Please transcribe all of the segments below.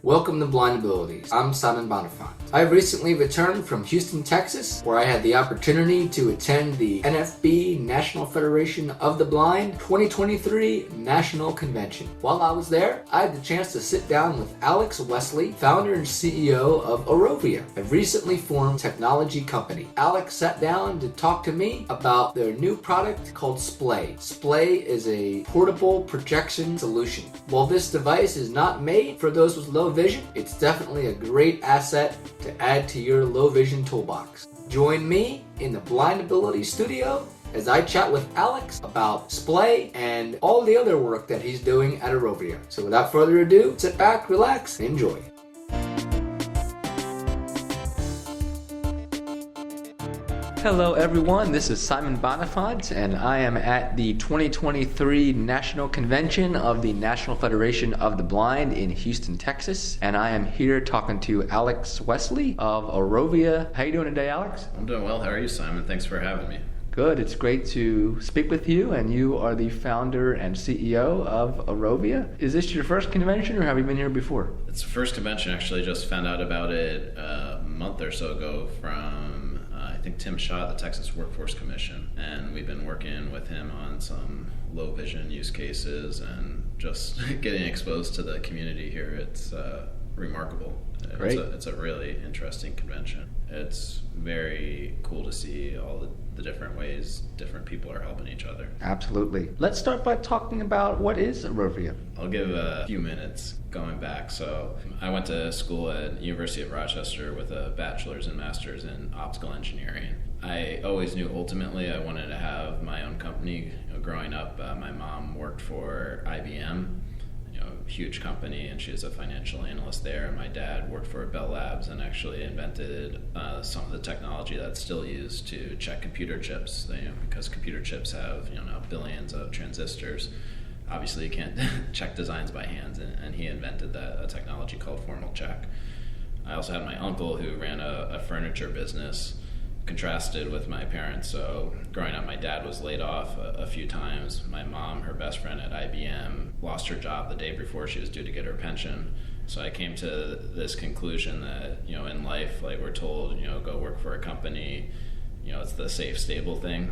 Welcome to Blind Abilities. I'm Simon Bonenfant. I recently returned from Houston, Texas, where I had the opportunity to attend the NFB National Federation of the Blind 2023 National Convention. While I was there, I had the chance to sit down with Alex Wesley, founder and CEO of Arovia, a recently formed technology company. Alex sat down to talk to me about their new product called Splay. Splay is a portable projection solution. While this device is not made for those with low vision, it's definitely a great asset to add to your low vision toolbox. Join me in the Blind Ability studio as I chat with Alex about Splay and all the other work that he's doing at Arovia. So without further ado, sit back, relax, and enjoy. Hello everyone, this is Simon Bonenfant and I am at the 2023 National Convention of the National Federation of the Blind in Houston, Texas, and I am here talking to Alex Wesley of Arovia. How you doing today, Alex? I'm doing well. How are you, Simon? Thanks for having me. Good. It's great to speak with you, and you are the founder and CEO of Arovia. Is this your first convention, or have you been here before? It's the first convention. Actually, just found out about it a month or so ago from I think Tim Shaw at the Texas Workforce Commission, and we've been working with him on some low vision use cases and just getting exposed to the community here. It's remarkable. Great. It's a really interesting convention. It's very cool to see all the different ways different people are helping each other. Absolutely. Let's start by talking about what is Arovia. I'll give a few minutes going back. So I went to school at University of Rochester with a bachelor's and master's in optical engineering. I always knew ultimately I wanted to have my own company. Growing up, my mom worked for IBM, huge company, and she was a financial analyst there. And my dad worked for Bell Labs and actually invented some of the technology that's still used to check computer chips. Because computer chips have now billions of transistors. Obviously, you can't check designs by hand, and he invented a technology called formal check. I also had my uncle who ran a furniture business. Contrasted with my parents. So growing up, my dad was laid off a few times. My mom, her best friend at IBM, lost her job the day before she was due to get her pension. So I came to this conclusion that in life, like we're told, go work for a company, it's the safe, stable thing.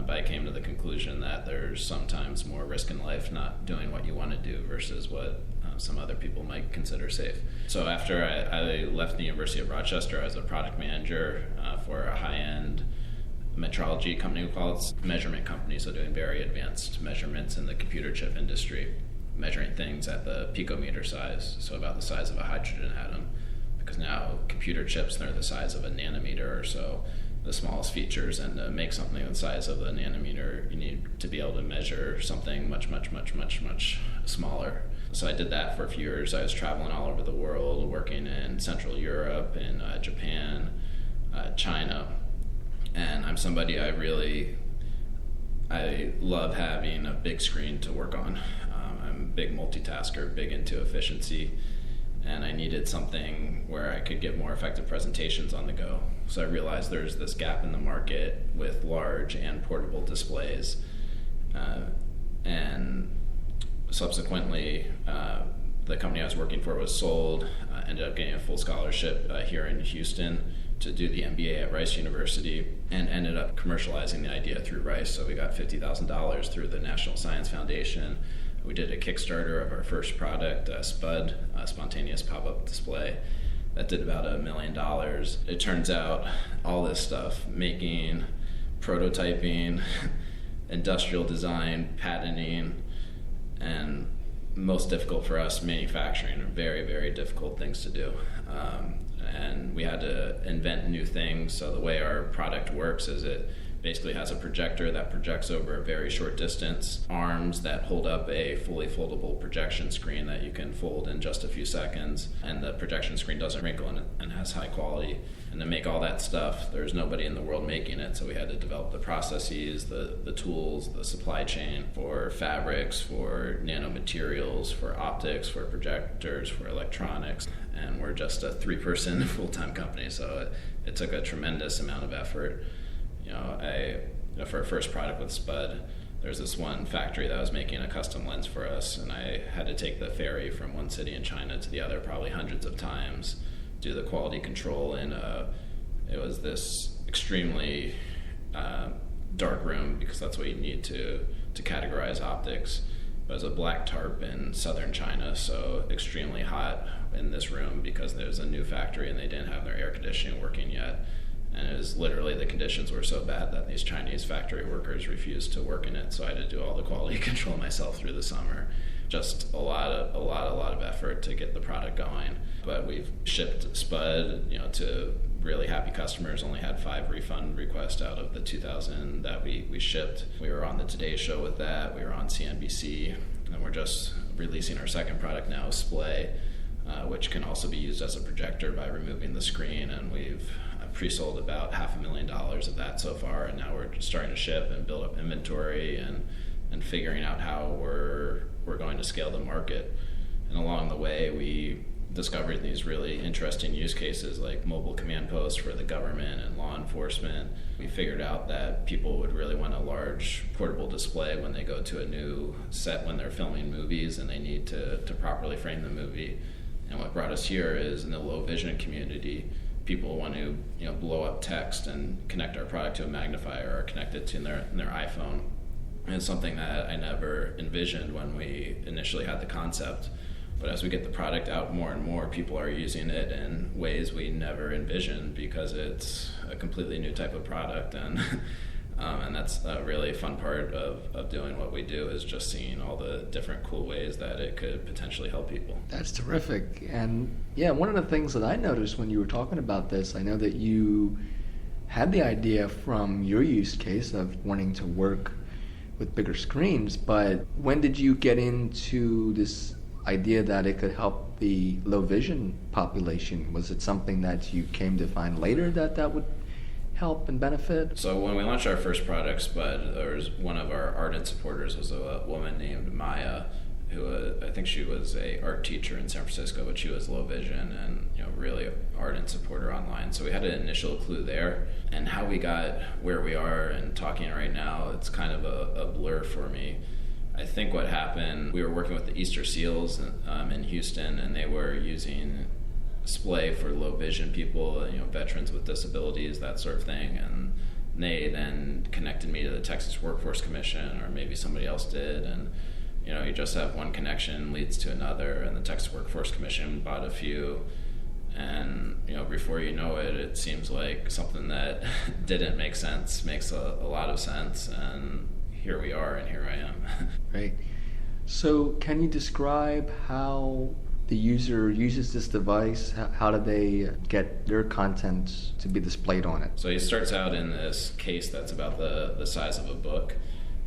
But I came to the conclusion that there's sometimes more risk in life not doing what you want to do versus what some other people might consider safe. So after I left the University of Rochester, I was a product manager for a high-end metrology company. We call it measurement company, so doing very advanced measurements in the computer chip industry, measuring things at the picometer size, so about the size of a hydrogen atom, because now computer chips, they're the size of a nanometer or so, the smallest features, and to make something the size of a nanometer, you need to be able to measure something much, much, much, much, much smaller. So I did that for a few years. I was traveling all over the world, working in Central Europe, in Japan, China, and I'm somebody I love having a big screen to work on. I'm a big multitasker, big into efficiency, and I needed something where I could get more effective presentations on the go. So I realized there's this gap in the market with large and portable displays, and subsequently, the company I was working for was sold. I ended up getting a full scholarship here in Houston to do the MBA at Rice University, and ended up commercializing the idea through Rice. So we got $50,000 through the National Science Foundation. We did a Kickstarter of our first product, SPUD, a spontaneous pop-up display, that did about $1 million. It turns out all this stuff, making, prototyping, industrial design, patenting, and most difficult for us, manufacturing, are very, very difficult things to do. And we had to invent new things. So the way our product works is it basically has a projector that projects over a very short distance, arms that hold up a fully foldable projection screen that you can fold in just a few seconds, and the projection screen doesn't wrinkle and has high quality. And to make all that stuff, there's nobody in the world making it, so we had to develop the processes, the tools, the supply chain for fabrics, for nanomaterials, for optics, for projectors, for electronics, and we're just a 3-person full-time company, so it took a tremendous amount of effort. For our first product with SPUD, there's this one factory that was making a custom lens for us, and I had to take the ferry from one city in China to the other probably hundreds of times, do the quality control, and it was this extremely dark room, because that's what you need to categorize optics. It was a black tarp in southern China, so extremely hot in this room because there's a new factory and they didn't have their air conditioning working yet. And it was literally, the conditions were so bad that these Chinese factory workers refused to work in it, so I had to do all the quality control myself through the summer. Just a lot of effort to get the product going. But we've shipped Spud, to really happy customers. Only had 5 refund requests out of the 2,000 that we shipped. We were on the Today Show with that. We were on CNBC, and we're just releasing our second product now, Splay, which can also be used as a projector by removing the screen. And we've pre-sold about $500,000 of that so far, and now we're just starting to ship and build up inventory and figuring out how we're going to scale the market. And along the way, we discovered these really interesting use cases like mobile command posts for the government and law enforcement. We figured out that people would really want a large portable display when they go to a new set when they're filming movies and they need to properly frame the movie. And what brought us here is, in the low vision community, people want to blow up text and connect our product to a magnifier or connect it to their iPhone. And it's something that I never envisioned when we initially had the concept. But as we get the product out more and more, people are using it in ways we never envisioned, because it's a completely new type of product. And that's a really fun part of doing what we do, is just seeing all the different cool ways that it could potentially help people. That's terrific. And yeah, one of the things that I noticed when you were talking about this, I know that you had the idea from your use case of wanting to work with bigger screens, but when did you get into this idea that it could help the low vision population? Was it something that you came to find later that would help and benefit? So when we launched our first product, Spud, there was one of our ardent supporters was a woman named Maya, who I think she was a art teacher in San Francisco, but she was low vision and really ardent supporter online. So we had an initial clue there, and how we got where we are and talking right now, it's kind of a blur for me. I think what happened, we were working with the Easter Seals in Houston, and they were using Splay for low vision people, veterans with disabilities, that sort of thing. And they then connected me to the Texas Workforce Commission, or maybe somebody else did. And you just have one connection leads to another, and the Texas Workforce Commission bought a few. And before you know it, it seems like something that didn't make sense makes a lot of sense. And here we are, and here I am. Right. So can you describe how the user uses this device? How do they get their content to be displayed on it? So he starts out in this case that's about the size of a book.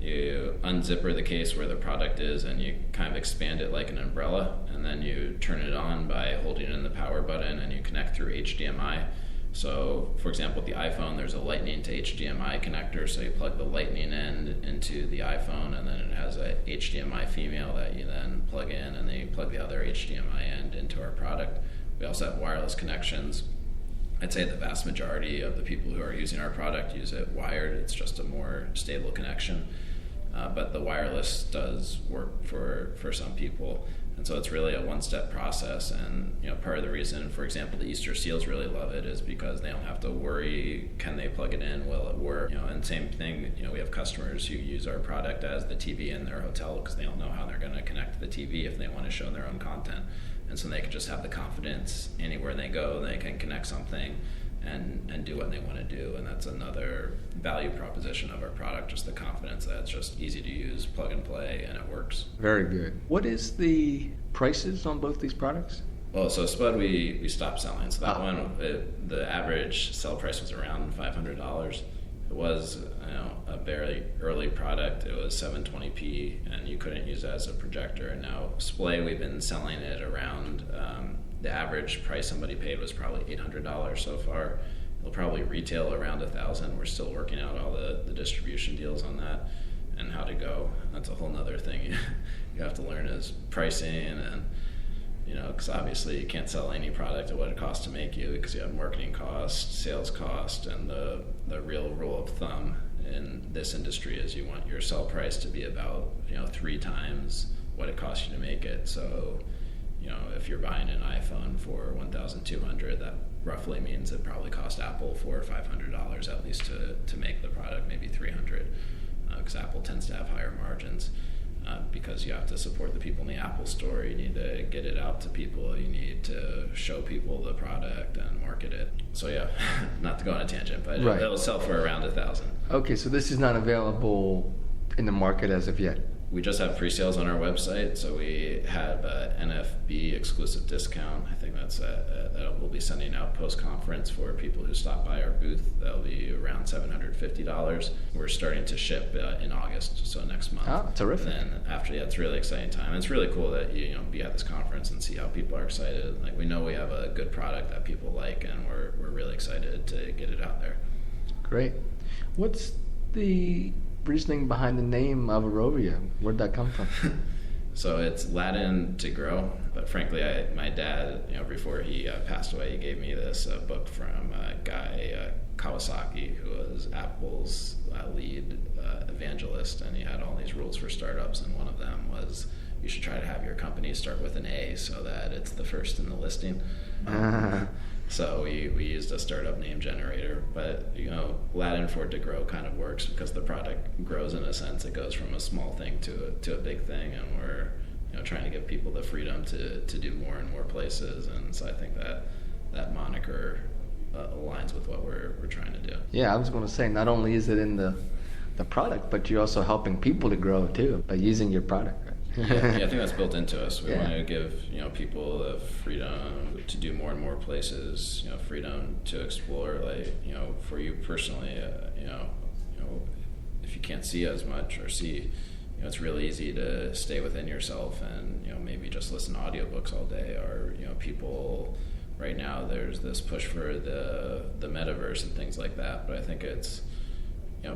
You unzipper the case where the product is, and you kind of expand it like an umbrella, and then you turn it on by holding in the power button, and you connect through HDMI. So, for example, with the iPhone, there's a Lightning to HDMI connector, so you plug the Lightning end into the iPhone, and then it has a HDMI female that you then plug in, and then you plug the other HDMI end into our product. We also have wireless connections. I'd say the vast majority of the people who are using our product use it wired. It's just a more stable connection. But the wireless does work for some people. And so it's really a one-step process. And part of the reason, for example, the Easter Seals really love it is because they don't have to worry, can they plug it in, will it work? And same thing, we have customers who use our product as the TV in their hotel because they don't know how they're going to connect to the TV if they want to show their own content. And so they can just have the confidence anywhere they go, they can connect something and do what they want to do. And that's another value proposition of our product, just the confidence that it's just easy to use, plug and play, and it works. Very good. What is the prices on both these products? Well, so Spud, we stopped selling. So that one, the average sell price was around $500. It was a very early product. It was 720p, and you couldn't use it as a projector. And now Splay, we've been selling it around, the average price somebody paid was probably $800 so far. It'll probably retail around $1,000. We're still working out all the distribution deals on that and how to go. That's a whole nother thing you have to learn is pricing, and because obviously you can't sell any product at what it costs to make you, because you have marketing costs, sales cost, and the real rule of thumb in this industry is you want your sell price to be about 3 times what it costs you to make it. So if you're buying an iPhone for $1,200, that roughly means it probably cost Apple $400 or $500 at least to make the product, maybe $300, because Apple tends to have higher margins. Because you have to support the people in the Apple store, you need to get it out to people, you need to show people the product and market it. So yeah, not to go on a tangent, but right. It'll sell for around $1,000. Okay, so this is not available in the market as of yet. We just have pre-sales on our website, so we have an NFB exclusive discount. I think that's that we'll be sending out post-conference for people who stop by our booth. That'll be around $750. We're starting to ship in August, so next month. Oh, terrific. And then after, it's a really exciting time. And it's really cool that you be at this conference and see how people are excited. Like, we know we have a good product that people like, and we're really excited to get it out there. Great. What's the reasoning behind the name of Arovia? Where'd that come from? So it's Latin to grow, but frankly, my dad, before he passed away, he gave me this book from a guy, Kawasaki, who was Apple's lead evangelist, and he had all these rules for startups, and one of them was you should try to have your company start with an A so that it's the first in the listing. So we used a startup name generator, but Latin for to grow kind of works because the product grows in a sense. It goes from a small thing to a big thing, and we're trying to give people the freedom to do more and more places. And so I think that moniker aligns with what we're trying to do. Yeah, I was going to say, not only is it in the product, but you're also helping people to grow too by using your product. Yeah, I think that's built into us. We want to give people the freedom to do more and more places. Freedom to explore. Like for you personally, if you can't see as much or see, it's really easy to stay within yourself and maybe just listen to audiobooks all day. Or people right now, there's this push for the metaverse and things like that. But I think it's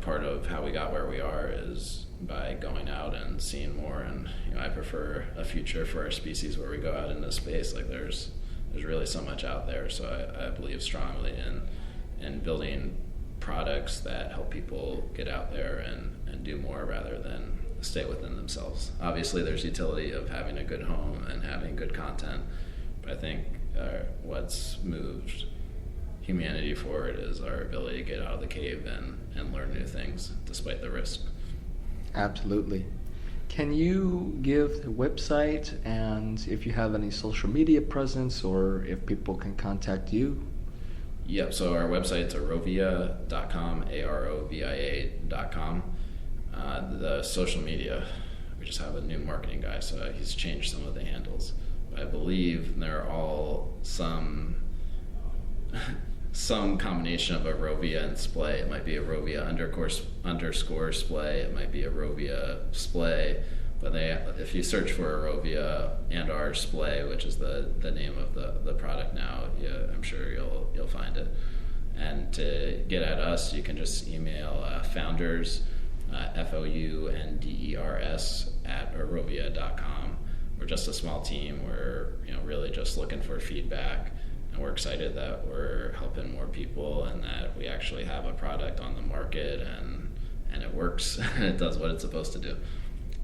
part of how we got where we are is by going out and seeing more. And I prefer a future for our species where we go out into space. Like there's really so much out there. So I believe strongly in building products that help people get out there and do more rather than stay within themselves. Obviously there's utility of having a good home and having good content, but I think what's moved humanity forward is our ability to get out of the cave and learn new things despite the risk. Absolutely. Can you give the website and if you have any social media presence or if people can contact you? Yep, so our website's arovia.com, arovia.com. The social media, we just have a new marketing guy, so he's changed some of the handles. I believe they're all some combination of Arovia and Splay. It might be Arovia underscore Splay. It might be Arovia Splay. But if you search for Arovia and our Splay, which is the name of the product now, I'm sure you'll find it. And to get at us, you can just email founders, FOUNDERS @arovia.com. We're just a small team. We're really just looking for feedback. And we're excited that we're helping more people and that we actually have a product on the market and it works and it does what it's supposed to do.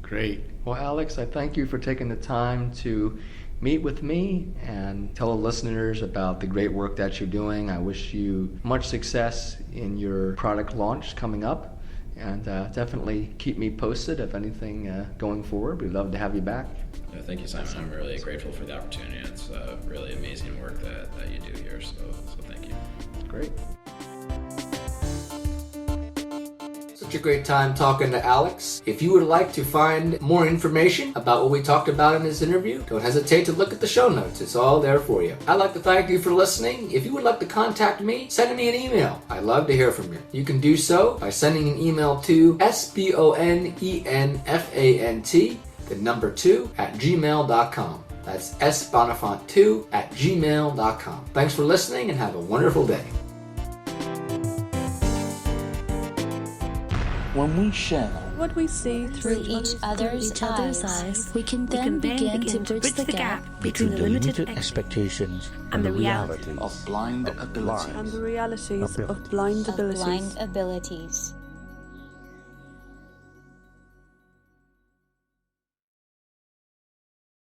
Great. Well, Alex, I thank you for taking the time to meet with me and tell the listeners about the great work that you're doing. I wish you much success in your product launch coming up. And definitely keep me posted if anything going forward. We'd love to have you back. Yeah, thank you, Simon. I'm really grateful for the opportunity. It's really amazing work that you do here, so thank you. Great. Such a great time talking to Alex. If you would like to find more information about what we talked about in this interview, don't hesitate to look at the show notes. It's all there for you. I'd like to thank you for listening. If you would like to contact me, send me an email. I'd love to hear from you. You can do so by sending an email to SBONENFANT, the number 2, @gmail.com. That's sbonenfant2 @gmail.com. Thanks for listening and have a wonderful day. When we share what we see through each other's eyes, we can then begin to bridge the gap between the limited expectations and the realities of blind abilities.